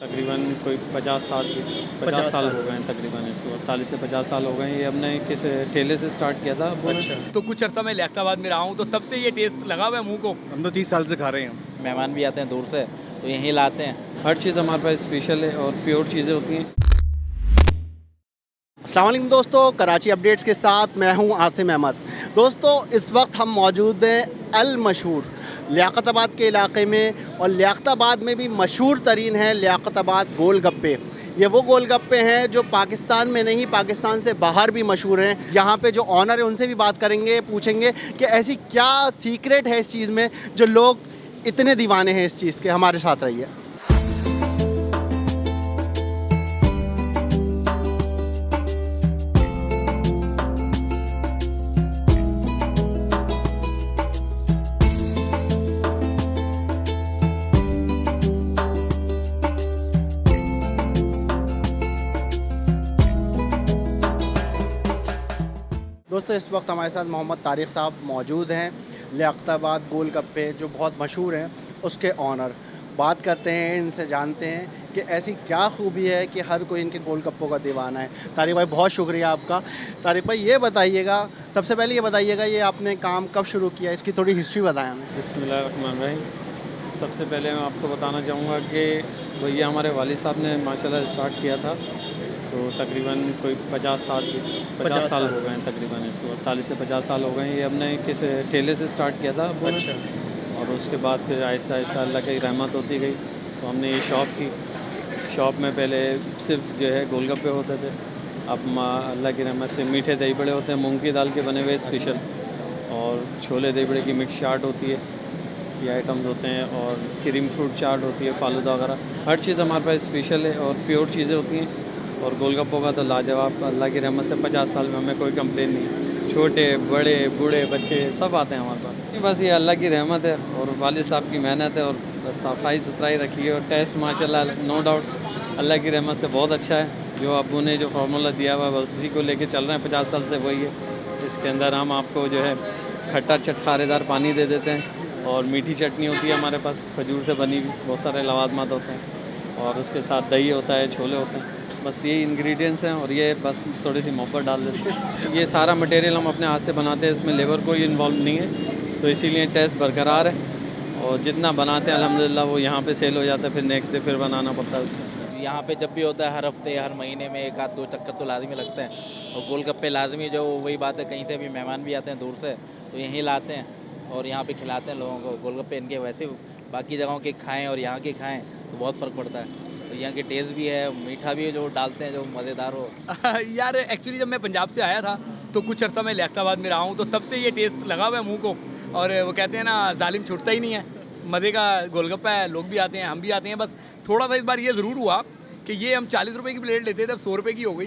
तकरीबन कोई 50 साल हो गए हैं तकरीबन इसको 40 से 50 साल हो गए हैं। ये हमने किस ठेले से स्टार्ट किया था। अच्छा। तो कुछ अर्सा मैं लियाकताबाद में रहा हूँ, तो तब से ये टेस्ट लगा हुआ है मुंह को। हम तो 30 साल से खा रहे हैं। मेहमान भी आते हैं दूर से तो यहीं लाते हैं। हर चीज़ हमारे पास स्पेशल है और प्योर चीज़ें होती हैं। अस्सलाम वालेकुम दोस्तों, कराची अपडेट्स के साथ मैं हूं आसिम अहमद। दोस्तों, इस वक्त हम मौजूद हैं अल मशहूर लियाकताबाद के इलाके में, और लियाकताबाद में भी मशहूर तरीन है लियाकताबाद गोलगप्पे। ये वो गोलगप्पे हैं जो पाकिस्तान में नहीं, पाकिस्तान से बाहर भी मशहूर हैं। यहाँ पे जो ऑनर है उनसे भी बात करेंगे, पूछेंगे कि ऐसी क्या सीक्रेट है इस चीज़ में जो लोग इतने दीवाने हैं इस चीज़ के। हमारे साथ रहिए। दोस्तों, इस वक्त हमारे साथ मोहम्मद तारिक साहब मौजूद हैं, लियाकताबाद गोलगप्पे जो बहुत मशहूर हैं उसके ऑनर। बात करते हैं इनसे, जानते हैं कि ऐसी क्या खूबी है कि हर कोई इनके गोलगप्पों का दीवाना है। तारिक भाई, बहुत शुक्रिया आपका। तारिक भाई, ये बताइएगा, सबसे पहले ये बताइएगा, ये आपने काम कब शुरू किया, इसकी थोड़ी हिस्ट्री बताएं हमें। बिस्मिल्लाहिर्रहमानिर्रहीम। सबसे पहले मैं आपको बताना चाहूँगा कि भैया हमारे वालिद साहब ने माशाल्लाह स्टार्ट किया था, तो तकरीबन कोई 50 साल हो गए हैं तकरीबन इसको 40 से 50 साल हो गए हैं। ये हमने किस ठेले से स्टार्ट किया था। अच्छा। और उसके बाद फिर आहिस्ता आहिस्ता अल्लाह की रहमत होती गई, तो हमने ये शॉप की। शॉप में पहले सिर्फ जो है गोलगप्पे होते थे, अब अल्लाह की रहमत से मीठे दही बड़े होते हैं, मूंग की दाल के बने हुए स्पेशल, और छोले दही बड़े की मिक्स चाट होती है, ये आइटम्स होते हैं, और क्रीम फ्रूट चाट होती है, फालूदा वगैरह। हर चीज़ हमारे पास स्पेशल है और प्योर चीज़ें होती हैं। और गोलगप्पों का तो लाजवाब, अल्लाह की रहमत से 50 साल में हमें कोई कंप्लेन नहीं। छोटे बड़े बूढ़े बच्चे सब आते हैं हमारे पास। बस ये अल्लाह की रहमत है और वालिद साहब की मेहनत है, और बस सफाई सुथराई रखी है। और टेस्ट माशाल्लाह नो डाउट अल्लाह की रहमत से बहुत अच्छा है। जो अब्बू ने जो फार्मूला दिया हुआ है बस उसी को लेके चल रहे हैं 50 साल से, वही है। इसके अंदर हम आपको जो है खट्टा चटखारेदार पानी दे देते हैं, और मीठी चटनी होती है हमारे पास खजूर से बनी हुई, बहुत सारे लवाजमात होते हैं, और उसके साथ दही होता है, छोले होते हैं। बस ये इंग्रेडिएंट्स हैं, और ये बस थोड़ी सी मोहब्बत डाल देते हैं। ये सारा मटेरियल हम अपने हाथ से बनाते हैं, इसमें लेबर कोई इन्वॉल्व नहीं है, तो इसीलिए टेस्ट बरकरार है। और जितना बनाते हैं अल्हम्दुलिल्लाह वो यहाँ पे सेल हो जाता है, फिर नेक्स्ट डे फिर बनाना पड़ता है उसको। यहाँ पे जब भी होता है हर हफ्ते हर महीने में एक आध दो चक्कर तो लाजमी लगते हैं। और गोलगप्पे लाजमी, जो वही बात है, कहीं से भी मेहमान भी आते हैं दूर से तो यहीं लाते हैं और यहाँ पे खिलाते हैं लोगों को। गोलगप्पे इनके वैसे बाकी जगहों के खाएँ और यहाँ के खाएँ तो बहुत फ़र्क पड़ता है। तो यहाँ के टेस्ट भी है, मीठा भी है जो डालते हैं जो मज़ेदार हो। यार एक्चुअली जब मैं पंजाब से आया था तो कुछ अर्सा मैं लियाकताबाद में रहा हूँ, तो तब से ये टेस्ट लगा हुआ है मुँह को। और वो कहते हैं ना, जालिम छुटता ही नहीं है। मज़े का गोलगप्पा है, लोग भी आते हैं, हम भी आते हैं। बस थोड़ा सा इस बार ये ज़रूर हुआ कि ये हम 40 रुपये की प्लेट लेते थे, अब 100 रुपये की हो गई।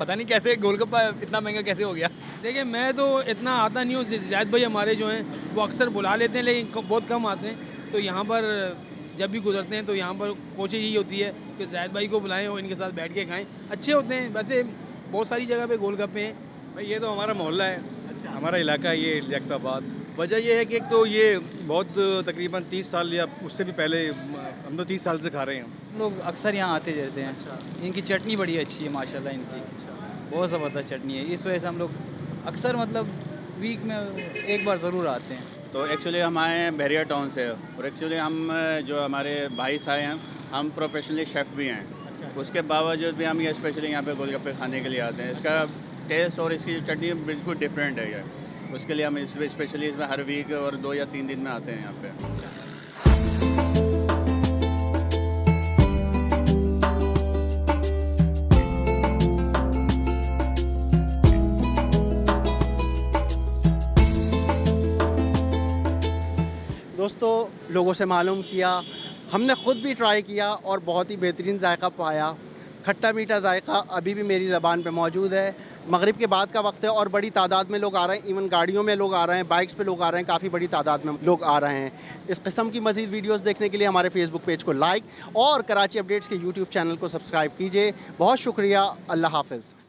पता नहीं कैसे गोलगप्पा इतना महंगा कैसे हो गया। देखिए, मैं तो इतना आता नहीं हूँ। ज़ैद भाई हमारे जो हैं वो अक्सर बुला लेते हैं, लेकिन बहुत कम आते हैं। तो यहाँ पर जब भी गुजरते हैं तो यहाँ पर कोशिश यही होती है कि ज़ैद भाई को बुलाएं और इनके साथ बैठ के खाएं। अच्छे होते हैं। वैसे बहुत सारी जगह पे गोलगप्पे हैं। भाई, ये तो हमारा मोहल्ला है। अच्छा। हमारा इलाका है ये लियाकताबाद। वजह ये है कि एक तो ये बहुत तकरीबन 30 साल या उससे भी पहले, हम तो 30 साल से खा रहे हैं। लोग अक्सर यहाँ आते रहते हैं। इनकी चटनी बड़ी अच्छी है माशाल्लाह, इनकी बहुत ज़बरदस्त चटनी है। इस वजह से हम लोग अक्सर मतलब वीक में एक बार ज़रूर आते हैं। तो एक्चुअली हम आए हैं बहरिया टाउन से, और एक्चुअली हम जो हमारे भाई साहब हैं हम प्रोफेशनली शेफ़ भी हैं। अच्छा। उसके बावजूद भी हम ये स्पेशली यहाँ पे गोलगप्पे खाने के लिए आते हैं। इसका टेस्ट और इसकी जो चटनी बिल्कुल डिफरेंट है। ये उसके लिए हम इसमें स्पेशली इसमें हर वीक और 2 या 3 दिन में आते हैं यहाँ पे। दोस्तों, लोगों से मालूम किया, हमने ख़ुद भी ट्राई किया और बहुत ही बेहतरीन जायका पाया। खट्टा मीठा जायका अभी भी मेरी ज़बान पे मौजूद है। मगरिब के बाद का वक्त है और बड़ी तादाद में लोग आ रहे हैं, इवन गाड़ियों में लोग आ रहे हैं, बाइक्स पे लोग आ रहे हैं, काफ़ी बड़ी तादाद में लोग आ रहे हैं। इस किस्म की मज़ीद वीडियोस देखने के लिए हमारे फेसबुक पेज को लाइक और कराची अपडेट्स के यूट्यूब चैनल को सब्सक्राइब कीजिए। बहुत शुक्रिया। अल्लाह हाफ़िज़।